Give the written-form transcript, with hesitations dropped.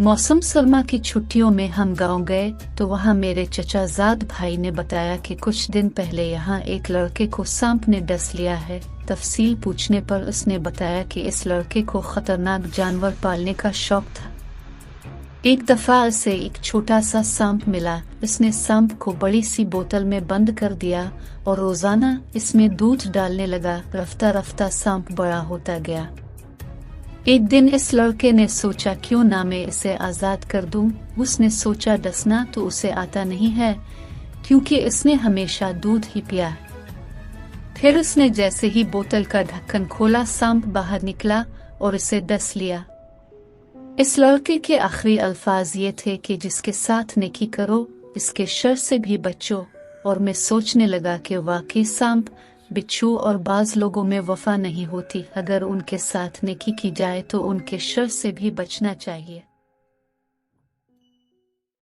मौसम सरमा की छुट्टियों में हम गांव गए तो वहां मेरे चचाजाद भाई ने बताया कि कुछ दिन पहले यहाँ एक लड़के को सांप ने डस लिया है। तफसील पूछने पर उसने बताया कि इस लड़के को खतरनाक जानवर पालने का शौक था। एक दफा उसे एक छोटा सा सांप मिला। उसने सांप को बड़ी सी बोतल में बंद कर दिया और रोजाना इसमें दूध डालने लगा। रफ्ता रफ्ता सांप बड़ा होता गया। एक दिन इस लड़के ने सोचा क्यों ना मैं इसे आजाद कर दूं। उसने सोचा डसना तो उसे आता नहीं है क्योंकि इसने हमेशा दूध ही पिया। फिर उसने जैसे ही बोतल का ढक्कन खोला सांप बाहर निकला और इसे डस लिया। इस लड़के के आखिरी अल्फाज ये थे कि जिसके साथ नेकी करो इसके शर से भी बचो। और मैं सोचने लगा कि वाकई सांप, बिच्छू और बाज लोगों में वफा नहीं होती। अगर उनके साथ नेकी की जाए तो उनके शर से भी बचना चाहिए।